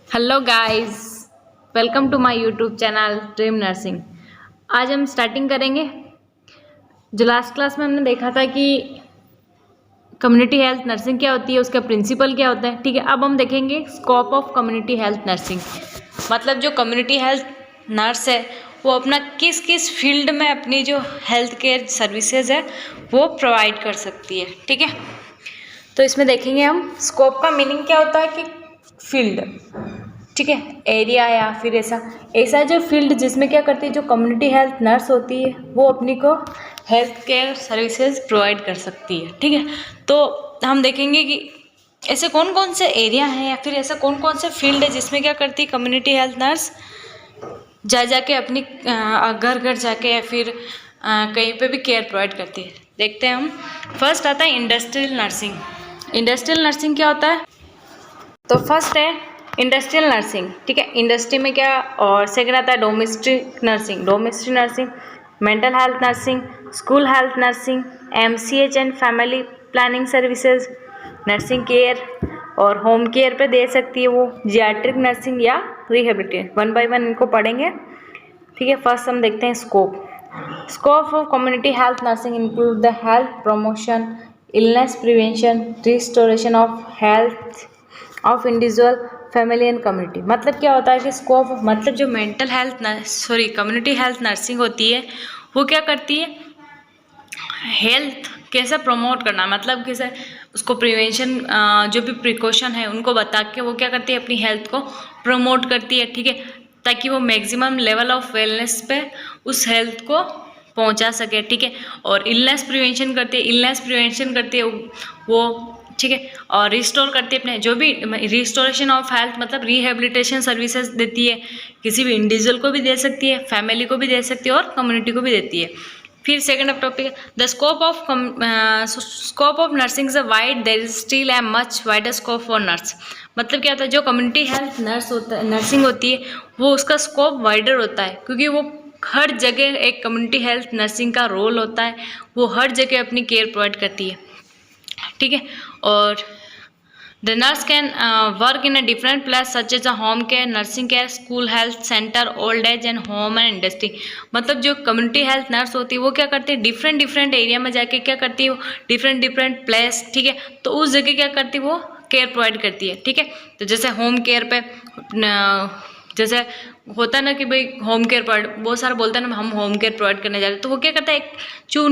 Hello guys, welcome to my YouTube channel dream nursing. आज हम starting करेंगे। जो लास्ट क्लास में हमने देखा था कि कम्युनिटी हेल्थ नर्सिंग क्या होती है, उसका प्रिंसिपल क्या होता है। ठीक है, अब हम देखेंगे scope of community health nursing. मतलब जो कम्युनिटी हेल्थ नर्स है वो अपना किस किस फील्ड में अपनी जो हेल्थ केयर सर्विसेज है वो प्रोवाइड कर सकती है। ठीक है, तो इसमें देखेंगे हम स्कोप का मीनिंग क्या होता है कि फील्ड, ठीक है, एरिया या फिर ऐसा ऐसा जो फील्ड जिसमें क्या करती है जो कम्युनिटी हेल्थ नर्स होती है वो अपनी को हेल्थ केयर सर्विसेज प्रोवाइड कर सकती है। ठीक है, तो हम देखेंगे कि ऐसे कौन कौन से एरिया हैं या फिर ऐसा कौन कौन से फील्ड है जिसमें क्या करती है कम्युनिटी हेल्थ नर्स जा जाके अपनी घर घर जाके या फिर कहीं पे भी केयर प्रोवाइड करती है। देखते हैं हम। फर्स्ट आता है इंडस्ट्रियल नर्सिंग। इंडस्ट्रियल नर्सिंग क्या होता है? तो फर्स्ट है इंडस्ट्रियल नर्सिंग। ठीक है, इंडस्ट्री में क्या, और सेकंड आता है domestic nursing. Domestic nursing, mental health nursing, school health nursing, MCH and family planning services, nursing care और होम केयर पे दे सकती है वो, जियाट्रिक नर्सिंग या रिहेबिलिटेशन। वन बाय वन इनको पढ़ेंगे। ठीक है, फर्स्ट हम देखते हैं scope. Scope of community health nursing include the health promotion, illness prevention, restoration of health of individual, family and community. मतलब क्या होता है कि स्कोप, मतलब जो mental health community health nursing होती है वो क्या करती है, हेल्थ कैसे प्रमोट करना, मतलब कैसे उसको प्रिवेंशन, जो भी प्रिकॉशन है उनको बता के वो क्या करती है अपनी हेल्थ को प्रमोट करती है। ठीक है, ताकि वो मैक्सिमम लेवल ऑफ वेलनेस पे उस हेल्थ को पहुंचा सके। ठीक है, और इलनेस प्रिवेंशन करती है वो। ठीक है, और रिस्टोर करती है अपने जो भी रिस्टोरेशन ऑफ हेल्थ, मतलब रिहेबिलिटेशन सर्विसेज देती है। किसी भी इंडिविजुअल को भी दे सकती है, फैमिली को भी दे सकती है और कम्युनिटी को भी देती है। फिर second of topic, the scope of nursing is wide, there is still a much wider scope for nurse. मतलब क्या होता है, जो कम्युनिटी हेल्थ नर्सिंग होती है वो उसका स्कोप वाइडर होता है, क्योंकि वो हर जगह एक कम्युनिटी हेल्थ नर्सिंग का रोल होता है, वो हर जगह अपनी केयर प्रोवाइड करती है। ठीक है, और the nurse can work in a different place such as a home care, nursing care, school health centre, old age and home and industry. मतलब जो कम्युनिटी हेल्थ नर्स होती है वो क्या करती है डिफरेंट एरिया में जाके क्या करती है वो डिफरेंट प्लेस, ठीक है, तो उस जगह क्या करती है वो केयर प्रोवाइड करती है। ठीक है, तो जैसे होम केयर पे जैसे होता है ना कि भाई होम केयर प्रोवाइड, बहुत सारा बोलते हैं ना हम होम केयर प्रोवाइड करने जा रहे हैं, तो वो क्या करता है एक जो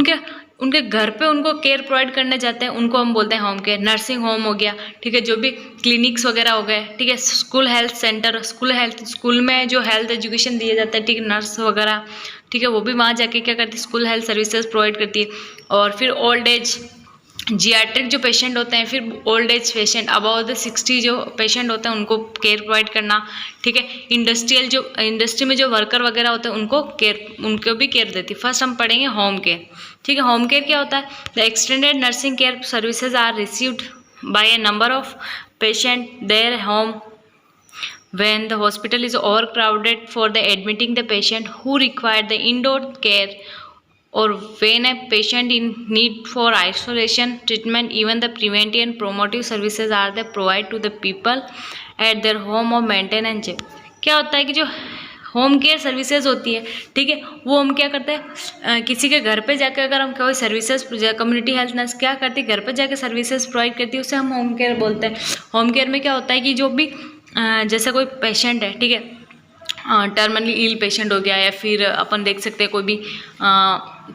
उनके घर पे उनको केयर प्रोवाइड करने जाते हैं उनको हम बोलते हैं होम केयर। नर्सिंग होम हो गया, ठीक है, जो भी क्लिनिक्स वगैरह हो गए, ठीक है, स्कूल हेल्थ सेंटर, स्कूल में जो हेल्थ एजुकेशन दिया जाता है, ठीक है, नर्स वगैरह, ठीक है, वो भी वहाँ जाके क्या करती है स्कूल हेल्थ सर्विसेज प्रोवाइड करती है। और फिर ओल्ड एज जियाट्रिक जो पेशेंट होते हैं, फिर old age patient about the 60 जो पेशेंट होते हैं उनको केयर प्रोवाइड करना। ठीक है, इंडस्ट्री में जो वर्कर वगैरह होते हैं उनको भी केयर देती है। फर्स्ट हम पढ़ेंगे होम केयर। ठीक है, होम केयर क्या होता है, the extended nursing care services are received by a number of patient their home when the hospital is overcrowded for the admitting the patient who require the indoor care, or when a patient in need for isolation treatment. Even the preventive and promotive services are the provide to the people at their home or maintenance। क्या होता है कि जो home care services होती है, ठीक है, वो हम क्या करते हैं किसी के घर पे जाकर अगर हम कोई सर्विसेज, कम्युनिटी हेल्थ नर्स क्या करती है घर पे जाकर सर्विसेज प्रोवाइड करती है, उसे हम होम केयर बोलते हैं। होम केयर में क्या होता है कि जो भी जैसे कोई पेशेंट है, ठीक है, टर्मिनली इल पेशेंट हो गया या फिर अपन देख सकते हैं कोई भी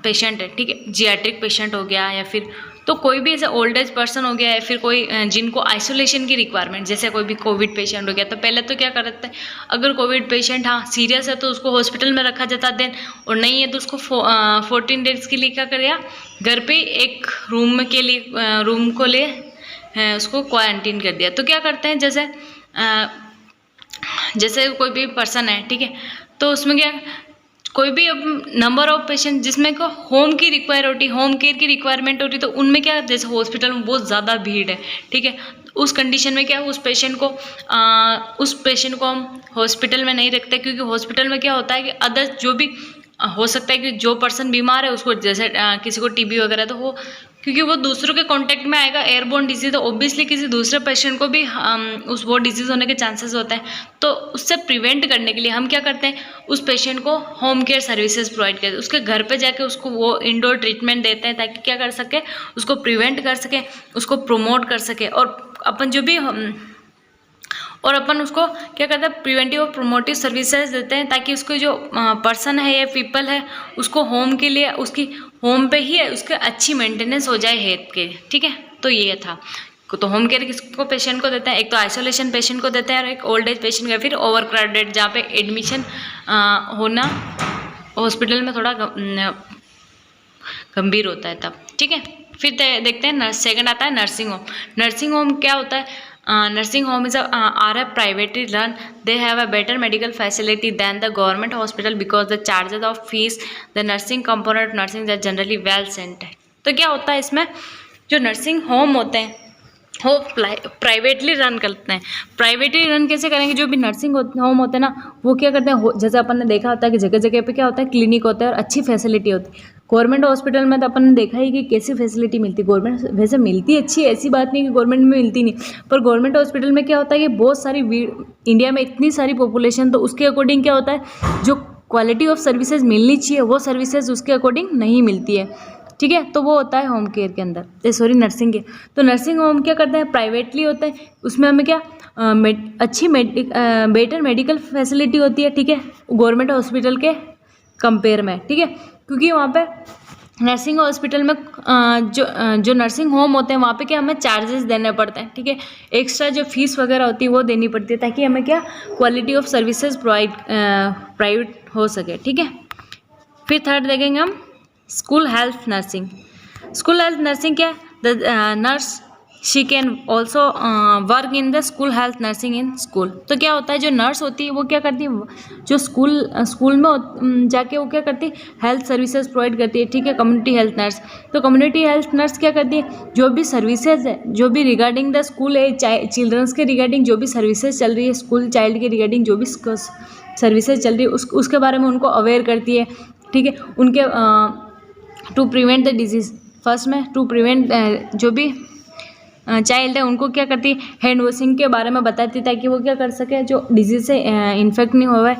पेशेंट है, ठीक है, जियाट्रिक पेशेंट हो गया या फिर तो कोई भी ऐसा ओल्ड एज पर्सन हो गया या फिर कोई जिनको आइसोलेशन की रिक्वायरमेंट, जैसे कोई भी कोविड पेशेंट हो गया, तो पहले तो क्या करते हैं अगर कोविड पेशेंट हाँ सीरियस है तो उसको हॉस्पिटल में रखा जाता देन, और नहीं है तो उसको 14 डेज के लिए क्या करेगा घर पे एक रूम को ले उसको क्वारंटीन कर दिया। तो क्या करते हैं जैसे कोई भी पर्सन है, ठीक है, तो उसमें क्या कोई भी अब नंबर ऑफ पेशेंट जिसमें को होम की रिक्वायर होती है, होम केयर की रिक्वायरमेंट होती है, तो उनमें क्या जैसे हॉस्पिटल में बहुत ज़्यादा भीड़ है, ठीक है, उस कंडीशन में क्या उस पेशेंट को हम हॉस्पिटल में नहीं रखते, क्योंकि हॉस्पिटल में क्या होता है कि अदर जो भी हो सकता है कि जो पर्सन बीमार है उसको जैसे किसी को टीबी वगैरह तो वो क्योंकि वो दूसरों के कांटेक्ट में आएगा, एयरबोर्न डिजीज, तो ऑब्वियसली किसी दूसरे पेशेंट को भी उस वो डिजीज़ होने के चांसेस होते हैं। तो उससे प्रिवेंट करने के लिए हम क्या करते हैं, उस पेशेंट को होम केयर सर्विसेज प्रोवाइड करते हैं, उसके घर पे जाके उसको वो इंडोर ट्रीटमेंट देते हैं, ताकि क्या कर सके, उसको प्रिवेंट कर सके, उसको प्रमोट कर सके। और अपन जो भी अपन उसको क्या करते हैं, प्रिवेंटिव और प्रोमोटिव सर्विसेज देते हैं, ताकि उसको जो पर्सन है या पीपल है उसको होम के लिए, उसकी होम पे ही उसके अच्छी मेंटेनेंस हो जाए हेल्थ के, ठीक है। तो ये था। तो होम केयर किसको, पेशेंट को देते हैं, एक तो आइसोलेशन पेशेंट को देते हैं और एक ओल्ड एज पेशेंट या फिर ओवर क्राउडेड, जहाँ पे एडमिशन होना हॉस्पिटल में थोड़ा गंभीर होता है तब, ठीक है। फिर देखते हैं सेकंड आता है नर्सिंग होम। नर्सिंग होम क्या होता है, nursing home is are a privately run. They have a better medical facility than the government hospital because the charges of fees, the nursing component of nursing are generally well sent है। तो क्या होता है इसमें, जो nursing home होते हैं वो प्राइवेटली रन करते हैं। प्राइवेटली रन कैसे करेंगे, जो भी नर्सिंग होम होते हैं ना, वो क्या करते हैं, जैसे अपन ने देखा होता है कि जगह जगह पे क्या होता है, क्लिनिक होता है और अच्छी फैसिलिटी होती है। गवर्नमेंट हॉस्पिटल में तो अपन ने देखा ही कि कैसी फैसिलिटी मिलती है। गवर्नमेंट वैसे मिलती अच्छी, ऐसी बात नहीं कि गवर्नमेंट में मिलती नहीं, पर गवर्नमेंट हॉस्पिटल में क्या होता है कि बहुत सारी इंडिया में इतनी सारी पॉपुलेशन, तो उसके अकॉर्डिंग क्या होता है, जो क्वालिटी ऑफ सर्विसेज मिलनी चाहिए वो सर्विसेज उसके अकॉर्डिंग नहीं मिलती है, ठीक है। तो वो होता है होम केयर के अंदर, सॉरी नर्सिंग के। तो नर्सिंग होम क्या करते हैं, प्राइवेटली होते हैं, उसमें हमें क्या अच्छी बेटर मेडिकल फैसिलिटी होती है, ठीक है, गवर्नमेंट हॉस्पिटल के कंपेयर में, ठीक है। क्योंकि वहाँ पे नर्सिंग हॉस्पिटल में जो नर्सिंग होम होते हैं वहाँ पे क्या हमें चार्जेस देने पड़ते हैं, ठीक है, एक्स्ट्रा जो फीस वगैरह होती है वो देनी पड़ती है, ताकि हमें क्या क्वालिटी ऑफ सर्विसेज प्रोवाइड हो सके, ठीक है। फिर थर्ड देखेंगे हम school health nursing. School health nursing क्या है, the nurse she can also work in the school health nursing in school. तो क्या होता है, जो नर्स होती है वो क्या करती है, जो स्कूल में जाके वो क्या करती है, हेल्थ सर्विसेज प्रोवाइड करती है, ठीक है, कम्युनिटी हेल्थ नर्स। तो कम्युनिटी हेल्थ नर्स क्या करती है, जो भी सर्विसेज है, जो भी रिगार्डिंग द स्कूल है, चिल्ड्रंस के रिगार्डिंग जो भी सर्विसेज चल रही है, स्कूल चाइल्ड के रिगार्डिंग जो भी सर्विसेज चल रही है उसके बारे में उनको अवेयर करती है, ठीक है। उनके to prevent the disease, first में टू प्रिवेंट जो भी चाइल्ड है उनको क्या करती है, हैंड वॉशिंग के बारे में बताती है, ताकि वो क्या कर सके, जो डिजीज़ से इन्फेक्ट नहीं हुआ है,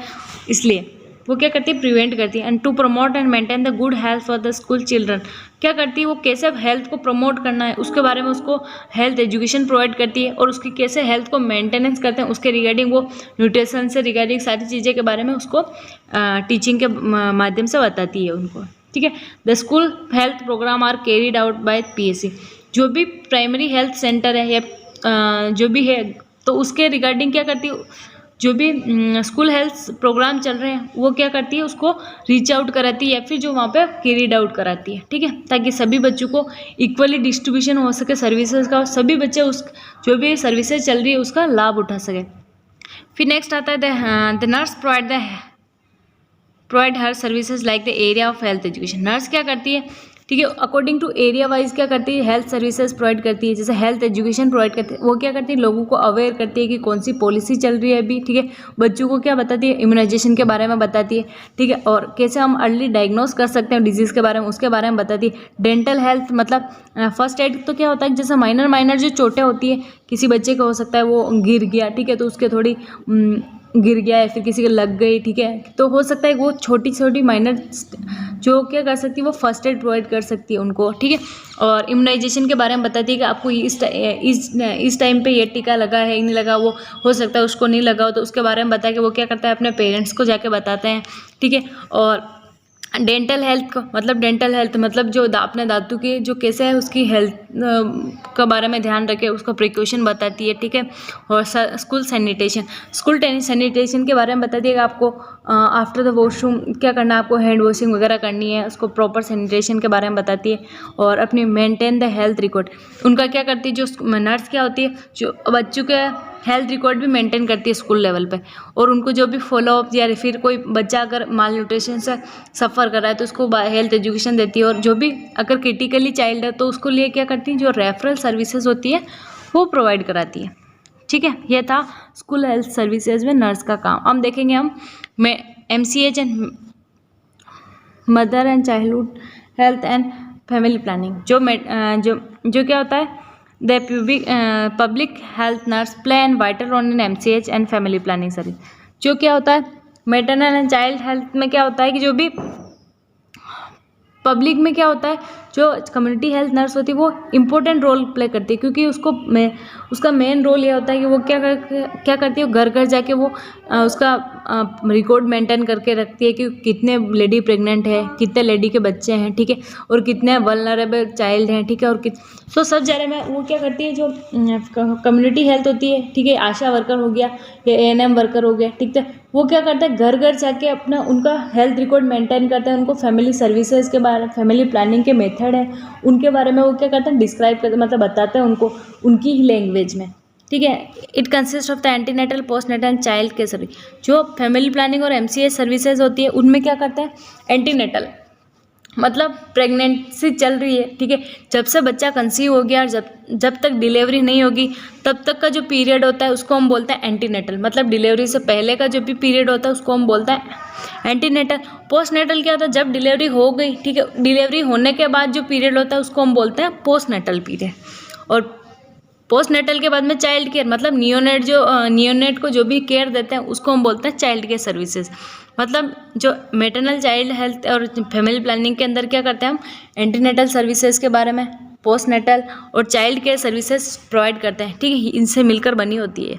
इसलिए वो क्या करती है, प्रिवेंट करती है। And to promote and maintain the good health for the school children, क्या करती है, वो कैसे हेल्थ को प्रमोट करना है उसके बारे में उसको हेल्थ एजुकेशन प्रोवाइड करती है, और उसकी कैसे हेल्थ को मेंटेनेंस करते हैं उसके रिगार्डिंग, वो न्यूट्रिशन से रिगार्डिंग सारी चीज़ें के बारे में उसको टीचिंग के माध्यम से बताती है उनको, ठीक है। The school health programme are carried out by PSC, जो भी प्राइमरी हेल्थ सेंटर है या जो भी है, तो उसके रिगार्डिंग क्या करती है, जो भी स्कूल हेल्थ प्रोग्राम चल रहे हैं वो क्या करती है, उसको रीच आउट कराती है या फिर जो वहाँ पे कैरीड आउट कराती है, ठीक है, ताकि सभी बच्चों को इक्वली डिस्ट्रीब्यूशन हो सके सर्विसेज का, सभी बच्चे उस जो भी सर्विसेज चल रही है उसका लाभ उठा सके। फिर नेक्स्ट आता है the nurse provide her services like the area of health education. Nurse क्या करती है, ठीक है, अकॉर्डिंग टू एरिया वाइज क्या करती है, हेल्थ सर्विसेज प्रोवाइड करती है। जैसे हेल्थ एजुकेशन प्रोवाइड करती है, वो क्या करती है, लोगों को अवेयर करती है कि कौन सी पॉलिसी चल रही है अभी, ठीक है। बच्चों को क्या बताती है, इम्यूनाइजेशन के बारे में बताती है, ठीक है, और कैसे हम अर्ली डायग्नोस कर सकते हैं डिजीज़ के बारे में, उसके बारे में बताती है। डेंटल हेल्थ मतलब फर्स्ट एड, तो क्या होता है, जैसे माइनर जो चोटें होती है, किसी बच्चे को हो सकता है वो गिर गया, ठीक है, तो उसके थोड़ी गिर गया या फिर किसी के लग गई, ठीक है, तो हो सकता है वो छोटी माइनर जो क्या कर सकती है, वो फर्स्ट एड प्रोवाइड कर सकती है उनको, ठीक है। और इम्यूनाइजेशन के बारे में बताती है कि आपको इस टाइम पे ये टीका लगा है नहीं लगा, वो हो सकता है उसको नहीं लगा हो, तो उसके बारे में बता के वो क्या करता है, अपने पेरेंट्स को जाके बताते हैं, ठीक है। और डेंटल हेल्थ मतलब जो अपने दांतों की जो कैसे है उसकी हेल्थ का बारे में ध्यान रखे, उसका प्रिकॉशन बताती है, ठीक है। और स्कूल सैनिटेशन के बारे में बताती है कि आपको आफ्टर द वॉशरूम क्या करना है, आपको हैंड वॉशिंग वगैरह करनी है, उसको प्रॉपर सैनिटेशन के बारे में बताती है। और अपनी मेंटेन द हेल्थ रिकॉर्ड, उनका क्या करती है, जो नर्स क्या होती है, जो बच्चों के हेल्थ रिकॉर्ड भी मेंटेन करती है स्कूल लेवल पे, और उनको जो भी फॉलोअप या फिर कोई बच्चा अगर माल न्यूट्रिशन से सफ़र कर रहा है तो उसको हेल्थ एजुकेशन देती है, और जो भी अगर क्रिटिकली चाइल्ड है तो उसको लिए क्या करती है, जो रेफरल सर्विसेज होती है वो प्रोवाइड कराती है, ठीक है। यह था स्कूल हेल्थ सर्विसेज में नर्स का काम। अब देखेंगे हम MCH and mother and childhood health and family planning जो क्या होता है, the public health nurse play an vital role in MCH and family planning service. जो क्या होता है मैटरनल एंड चाइल्ड हेल्थ में क्या होता है कि जो भी पब्लिक में क्या होता है, जो कम्युनिटी हेल्थ नर्स होती है वो इम्पोर्टेंट रोल प्ले करती है, क्योंकि उसका मेन रोल ये होता है कि वो क्या करती है, घर घर जाके वो उसका रिकॉर्ड मेंटेन करके रखती है कि कितने लेडी प्रेग्नेंट है, कितने लेडी के बच्चे हैं, ठीक है, और कितने वल्नरेबल चाइल्ड हैं, ठीक है, और तो सब जगह में वो क्या करती है, जो कम्युनिटी हेल्थ होती है, ठीक है, आशा वर्कर हो गया या ANM वर्कर हो गया, ठीक है, वो क्या करता है घर घर जाके अपना उनका हेल्थ रिकॉर्ड मेंटेन करता है, उनको फैमिली सर्विसेज के बारे में, फैमिली प्लानिंग के मेथड है उनके बारे में वो क्या करते हैं डिस्क्राइब करते, मतलब बताते हैं उनको उनकी ही लैंग्वेज में, ठीक है। It consist of the antenatal, postnatal and child care service. जो फैमिली प्लानिंग और MCH सर्विसेज होती है उनमें क्या करते हैं, एंटीनेटल मतलब प्रेगनेंसी चल रही है, ठीक है, जब से बच्चा कंसीव हो गया और जब तक डिलीवरी नहीं होगी तब तक का जो पीरियड होता है उसको हम बोलते हैं एंटीनेटल, मतलब डिलीवरी से पहले का जो भी पीरियड होता है उसको हम बोलते हैं एंटीनेटल। पोस्टनेटल क्या होता है, जब डिलीवरी हो गई, ठीक है, डिलीवरी होने के बाद जो पीरियड होता है उसको हम बोलते हैं पोस्टनेटल पीरियड। और पोस्टनेटल के बाद में चाइल्ड केयर, मतलब नियोनेट को जो भी केयर देते हैं उसको हम बोलते हैं चाइल्ड केयर सर्विसेज। मतलब जो मैटरनल चाइल्ड हेल्थ और फैमिली प्लानिंग के अंदर क्या करते हैं हम एंटीनेटल सर्विसेज के बारे में, पोस्टनेटल और चाइल्ड केयर सर्विसेज प्रोवाइड करते हैं, ठीक है, इनसे मिलकर बनी होती है।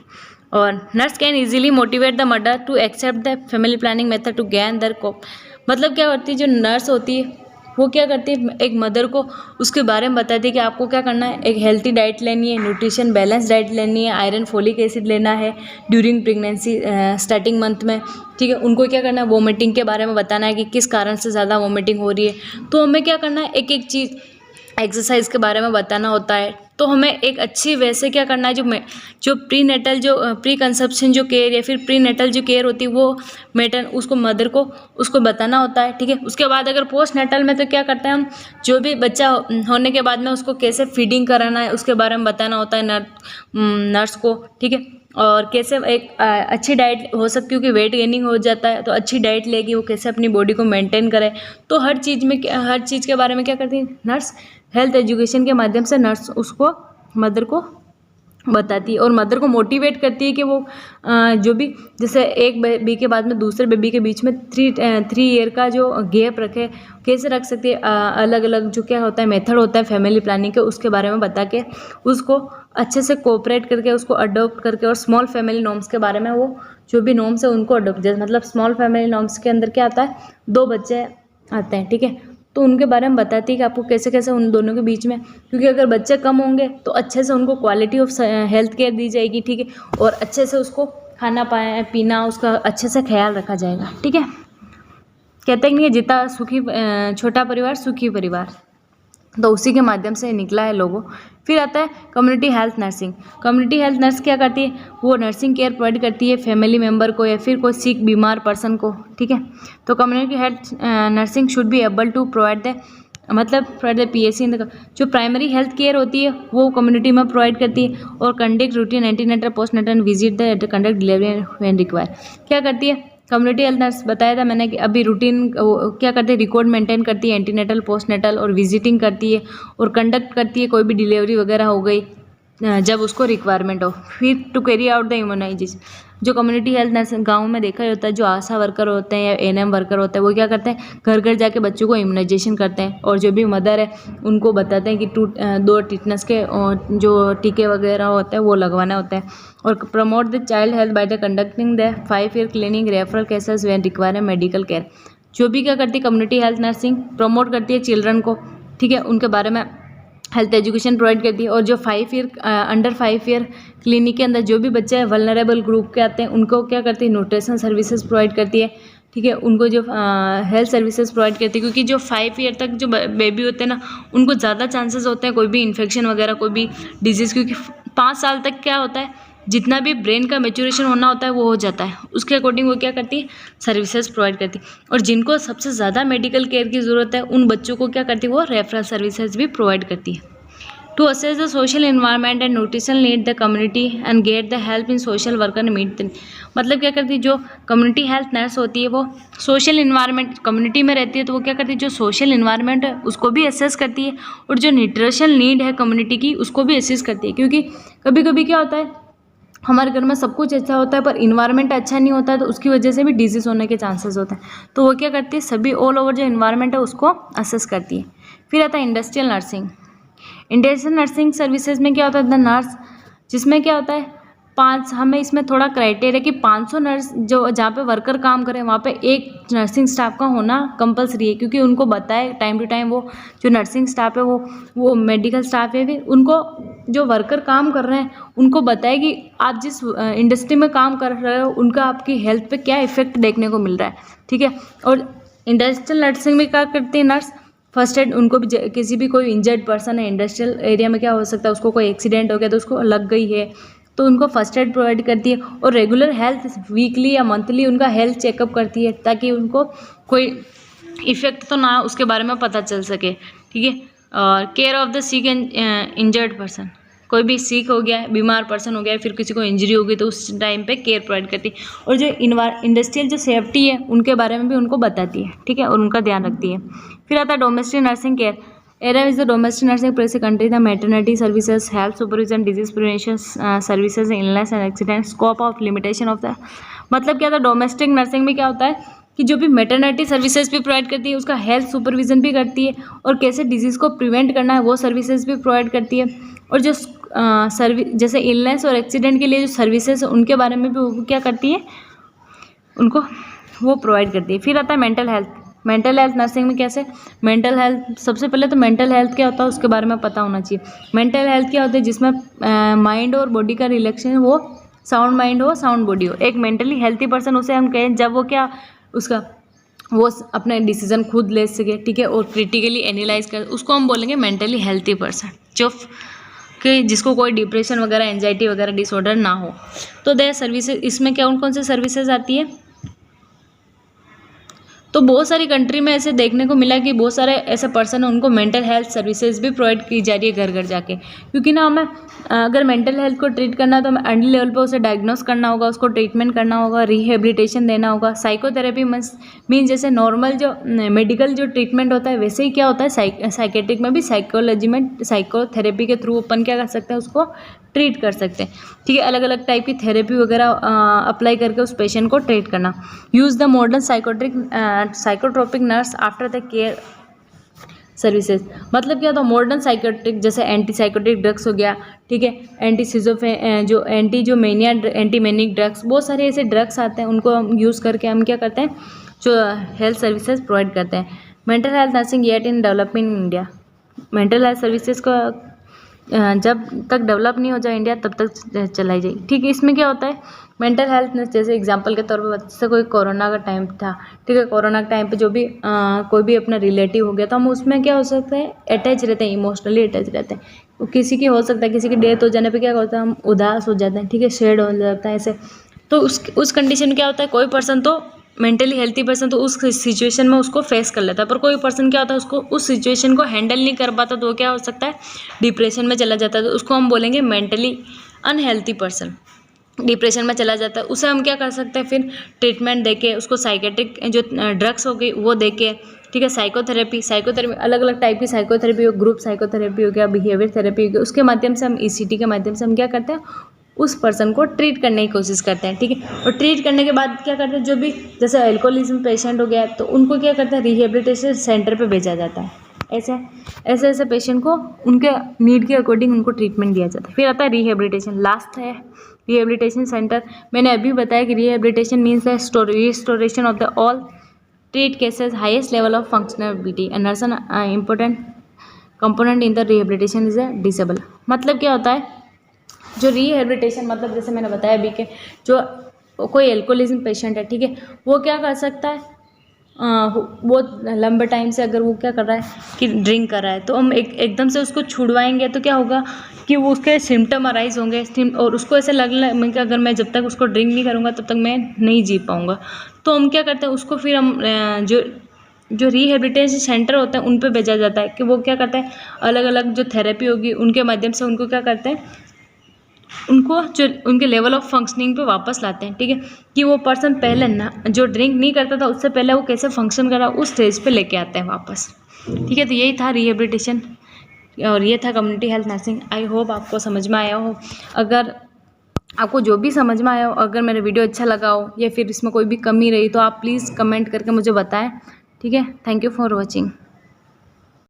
और nurse can easily motivate the mother to accept the family planning method to gain their cope. मतलब क्या करती है जो नर्स होती है वो क्या करती है, एक मदर को उसके बारे में बताती है कि आपको क्या करना है, एक हेल्थी डाइट लेनी है, न्यूट्रिशन बैलेंस डाइट लेनी है, आयरन फोलिक एसिड लेना है ड्यूरिंग प्रेगनेंसी स्टार्टिंग मंथ में, ठीक है, उनको क्या करना है वोमिटिंग के बारे में बताना है कि किस कारण से ज़्यादा वोमिटिंग हो रही है, तो हमें क्या करना है एक एक चीज़ एक्सरसाइज के बारे में बताना होता है। तो हमें एक अच्छी वैसे क्या करना है, जो प्री नेटल जो प्री कंसेप्शन जो केयर या फिर प्री नेटल जो केयर होती है वो उसको मदर को उसको बताना होता है, ठीक है। उसके बाद अगर पोस्ट नेटल में तो क्या करते हैं हम, जो भी बच्चा होने के बाद में उसको कैसे फीडिंग कराना है उसके बारे में बताना होता है नर्स को, ठीक है, और कैसे एक अच्छी डाइट हो सकती है, क्योंकि वेट गेनिंग हो जाता है तो अच्छी डाइट लेगी वो कैसे अपनी बॉडी को मेंटेन करे। तो हर चीज़ के बारे में क्या करती है नर्स, हेल्थ एजुकेशन के माध्यम से नर्स उसको मदर को बताती है और मदर को मोटिवेट करती है कि वो जो भी जैसे एक बेबी के बाद में दूसरे बेबी के बीच में 3 ईयर का जो गैप रखे कैसे रख सकती है, अलग अलग जो क्या होता है मेथड होता है फैमिली प्लानिंग के उसके बारे में बता के उसको अच्छे से कोऑपरेट करके उसको अडॉप्ट करके, और स्मॉल फैमिली नॉर्म्स के बारे में वो जो भी नॉर्म्स है उनको अडॉप्ट, जैसे मतलब स्मॉल फैमिली नॉर्म्स के अंदर क्या आता है 2 बच्चे आते हैं, ठीक है, तो उनके बारे में बताती है कि आपको कैसे कैसे उन दोनों के बीच में, क्योंकि अगर बच्चे कम होंगे तो अच्छे से उनको क्वालिटी ऑफ हेल्थ केयर दी जाएगी, ठीक है, और अच्छे से उसको खाना पीना उसका अच्छे से ख्याल रखा जाएगा, ठीक है। कहते हैं कि जितना सुखी छोटा परिवार सुखी परिवार, तो उसी के माध्यम से निकला है लोगो। फिर आता है community health nursing. Community health nurse क्या करती है, वो नर्सिंग केयर प्रोवाइड करती है फैमिली मेम्बर को या फिर कोई सिक बीमार पर्सन को, ठीक है। तो community health nursing should be able to provide the PSC जो प्राइमरी हेल्थ केयर होती है वो कम्युनिटी में प्रोवाइड करती है, और conduct routine antenatal postnatal visit the conduct delivery when require. क्या करती है कम्युनिटी हेल्थ नर्स, बताया था मैंने कि अभी रूटीन क्या करते हैं, रिकॉर्ड मेंटेन करती है एंटीनेटल पोस्टनेटल और विजिटिंग करती है और कंडक्ट करती है कोई भी डिलीवरी वगैरह हो गई जब उसको रिक्वायरमेंट हो। फिर to carry out the immunisation, जो कम्युनिटी हेल्थ नर्स गाँव में देखा होता है, जो आशा वर्कर होते हैं या ANM वर्कर होते हैं वो क्या करते हैं घर घर जाके बच्चों को इम्यूनाइजेशन करते हैं, और जो भी मदर है उनको बताते हैं कि 2 टिटनेस के जो टीके वगैरह होते हैं वो लगवाने होते हैं। और promote the child health by the conducting the 5 year clinic referral cases when require medical care. जो भी क्या करती है कम्युनिटी हेल्थ नर्सिंग प्रमोट करती है चिल्ड्रन को, ठीक है, उनके बारे में हेल्थ एजुकेशन प्रोवाइड करती है। और जो अंडर 5 ईयर क्लिनिक के अंदर जो भी बच्चे वल्नरेबल ग्रुप के आते हैं उनको क्या करती है न्यूट्रिशन सर्विसेज प्रोवाइड करती है, ठीक है, उनको जो हेल्थ सर्विसेज प्रोवाइड करती है, क्योंकि जो 5 ईयर तक जो बेबी होते हैं ना उनको ज़्यादा चांसेस होते हैं कोई भी इन्फेक्शन वगैरह कोई भी डिजीज़, क्योंकि 5 साल तक क्या होता है जितना भी ब्रेन का मैच्योरेशन होना होता है वो हो जाता है, उसके अकॉर्डिंग वो क्या करती है सर्विसेज प्रोवाइड करती है। और जिनको सबसे ज़्यादा मेडिकल केयर की ज़रूरत है उन बच्चों को क्या करती है वो रेफरल सर्विसेज भी प्रोवाइड करती है। To assess the social environment and nutritional need the community and get the help in social worker meet the, मतलब क्या करती है जो कम्युनिटी हेल्थ नर्स होती है वो सोशल इन्वायरमेंट कम्युनिटी में रहती है, तो वो क्या करती है जो सोशल इन्वायरमेंट है उसको भी असेस करती है और जो न्यूट्रिशनल नीड है कम्युनिटी की उसको भी असेस करती है। क्योंकि कभी कभी क्या होता है हमारे घर में सब कुछ अच्छा होता है पर इन्वायरमेंट अच्छा नहीं होता है, तो उसकी वजह से भी डिजीज़ होने के चांसेस होते हैं। तो वो क्या करती है सभी ऑल ओवर जो इन्वायरमेंट है उसको असेस करती है। फिर आता है industrial nursing. Industrial nursing services में क्या होता है द नर्स, जिसमें क्या होता है हमें इसमें थोड़ा क्राइटेरिया कि 500 नर्स जो जहाँ पे वर्कर काम करें वहाँ पे एक नर्सिंग स्टाफ का होना कंपलसरी है, क्योंकि उनको बताए टाइम टू टाइम वो जो नर्सिंग स्टाफ है वो मेडिकल स्टाफ है, फिर उनको जो वर्कर काम कर रहे हैं उनको बताए कि आप जिस इंडस्ट्री में काम कर रहे हो उनका आपकी हेल्थ पे क्या इफेक्ट देखने को मिल रहा है, ठीक है। और इंडस्ट्रियल नर्सिंग में क्या करती है नर्स, फर्स्ट एड, उनको भी किसी भी कोई इंजर्ड पर्सन है इंडस्ट्रियल एरिया में क्या हो सकता है उसको कोई एक्सीडेंट हो गया तो उसको लग गई है तो उनको फर्स्ट एड प्रोवाइड करती है और रेगुलर हेल्थ वीकली या मंथली उनका हेल्थ चेकअप करती है ताकि उनको कोई इफेक्ट तो ना उसके बारे में पता चल सके, ठीक है। और care of the sick and injured person, कोई भी सिक हो गया है बीमार पर्सन हो गया है फिर किसी को इंजरी हो गई तो उस टाइम पे केयर प्रोवाइड करती है और जो इंडस्ट्रियल जो सेफ्टी है उनके बारे में भी उनको बताती है, ठीक है, और उनका ध्यान रखती है। फिर आता है domestic nursing care. Area is the domestic nursing place country the maternity services health supervision disease prevention services illness and accident scope of limitation of the, मतलब क्या था डोमेस्टिक नर्सिंग में क्या होता है कि जो भी मैटरनिटी सर्विसेज भी प्रोवाइड करती है उसका हेल्थ सुपरविजन भी करती है और कैसे डिजीज़ को प्रिवेंट करना है वो सर्विसेज भी प्रोवाइड करती है और जो जैसे इलनेस और एक्सीडेंट के लिए जो सर्विसेज है उनके बारे में भी वो क्या करती है उनको वो प्रोवाइड करती है। फिर आता है mental health. Mental health nursing में कैसे, मेंटल हेल्थ सबसे पहले तो मेंटल हेल्थ क्या होता है उसके बारे में पता होना चाहिए। मेंटल हेल्थ क्या होता है जिसमें माइंड और बॉडी का रिलेक्शन वो साउंड माइंड हो साउंड बॉडी हो। एक मेंटली हेल्थी पर्सन उसे हम कहें जब वो क्या उसका वो अपने डिसीजन खुद ले सके, ठीक है, और क्रिटिकली एनालाइज कर, उसको हम बोलेंगे मेंटली हेल्थी पर्सन, जो कि जिसको कोई डिप्रेशन वगैरह एंजाइटी वगैरह डिसऑर्डर ना हो। तो दे सर्विसेज इसमें क्या कौन सी सर्विसेज आती है, तो बहुत सारी कंट्री में ऐसे देखने को मिला कि बहुत सारे ऐसे पर्सन हैं उनको मेंटल हेल्थ सर्विसेज भी प्रोवाइड की जा रही है घर घर जाके, क्योंकि ना हमें अगर मेंटल हेल्थ को ट्रीट करना है तो हमें अर्ली लेवल पे उसे डायग्नोस करना होगा, उसको ट्रीटमेंट करना होगा, रिहेबिलिटेशन देना होगा। साइकोथेरेपी मीन जैसे नॉर्मल जो मेडिकल जो ट्रीटमेंट होता है वैसे ही क्या होता है साइकेट्रिक में भी साइकोलॉजी में साइकोथेरेपी के थ्रू अपन क्या कर सकते हैं उसको ट्रीट कर सकते हैं, ठीक है। अलग अलग टाइप की थेरेपी वगैरह अप्लाई करके उस पेशेंट को ट्रीट करना। Use the modern psychotropic nurse after the care services, मतलब क्या होता है मॉडर्न साइकोट्रिक जैसे एंटी साइकोट्रिक ड्रग्स हो गया, ठीक है, एंटी मैनिक ड्रग्स, बहुत सारे ऐसे ड्रग्स आते हैं उनको हम यूज़ करके हम क्या करते हैं जो हेल्थ सर्विसेज प्रोवाइड करते हैं। Mental health nursing yet in developing in India, mental health services को जब तक डेवलप नहीं हो जाए इंडिया तब तक चलाई जाएगी, ठीक है। इसमें क्या होता है मेंटल हेल्थ जैसे एग्जांपल के तौर पर जैसे कोई कोरोना का टाइम था, ठीक है, कोरोना के टाइम पे जो भी कोई भी अपना रिलेटिव हो गया तो हम उसमें क्या हो सकता है अटैच रहते हैं, इमोशनली अटैच रहते हैं। किसी की हो सकता है किसी की डेथ हो जाने पे क्या होता है हम उदास हो जाते हैं, ठीक है, शेड हो जाता है ऐसे। तो उस कंडीशन में क्या होता है कोई पर्सन तो मेंटली हेल्थी पर्सन तो उस सिचुएशन में उसको फेस कर लेता है, पर कोई पर्सन क्या होता है उसको उस सिचुएशन को हैंडल नहीं कर पाता तो वो क्या हो सकता है डिप्रेशन में चला जाता है, तो उसको हम बोलेंगे मेंटली अनहेल्थी पर्सन डिप्रेशन में चला जाता है। उसे हम क्या कर सकते हैं फिर ट्रीटमेंट देके उसको साइकेट्रिक जो ड्रग्स हो गई वो देके, ठीक है, साइकोथेरेपी अलग अलग टाइप की साइकोथेरेपी हो, ग्रुप साइकोथेरेपी हो गया, बिहेवियर थेरेपी हो गया, उसके माध्यम से हम ECT के माध्यम से हम क्या करते हैं उस पर्सन को ट्रीट करने की कोशिश करते हैं, ठीक है। और ट्रीट करने के बाद क्या करते हैं जो भी जैसे अल्कोहलिज्म पेशेंट हो गया तो उनको क्या करते हैं रिहेबिलिटेशन सेंटर पे भेजा जाता है। ऐसे पेशेंट को उनके नीड के अकॉर्डिंग उनको ट्रीटमेंट दिया जाता है। फिर आता है रिहेबिलिटेशन, लास्ट है रिहेबिलिटेशन सेंटर। मैंने अभी बताया कि rehabilitation means the restoration of the all treat cases highest level of functionality and nursing important component in the rehabilitation is a disable. मतलब क्या होता है जो रिहेबिलिटेशन मतलब जैसे मैंने बताया अभी के जो कोई एल्कोहलिज्म पेशेंट है, ठीक है, वो क्या कर सकता है वो लंबे टाइम से अगर वो क्या कर रहा है कि ड्रिंक कर रहा है तो हम एकदम से उसको छुड़वाएंगे तो क्या होगा कि वो उसके सिम्टम अराइज होंगे और उसको ऐसे लगने कि अगर मैं जब तक उसको ड्रिंक नहीं करूँगा तब तक मैं नहीं जी पाऊँगा। तो हम क्या करते हैं उसको फिर हम जो जो रिहेबिलिटेशन सेंटर होते हैं उन पे भेजा जाता है कि वो क्या करते हैं, अलग अलग जो थेरेपी होगी उनके माध्यम से उनको क्या करते हैं, उनको जो उनके लेवल ऑफ फंक्शनिंग पे वापस लाते हैं। ठीक है, कि वो पर्सन पहले ना जो ड्रिंक नहीं करता था उससे पहले वो कैसे फंक्शन करा उस स्टेज पे लेके आते हैं वापस। ठीक है, तो यही था रिहेबिलिटेशन और ये था community health nursing. I hope आपको समझ में आया हो। अगर आपको जो भी समझ में आया हो, अगर मेरा वीडियो अच्छा लगा हो या फिर इसमें कोई भी कमी रही तो आप प्लीज़ कमेंट करके मुझे बताएं। ठीक है, थैंक यू फॉर वॉचिंग।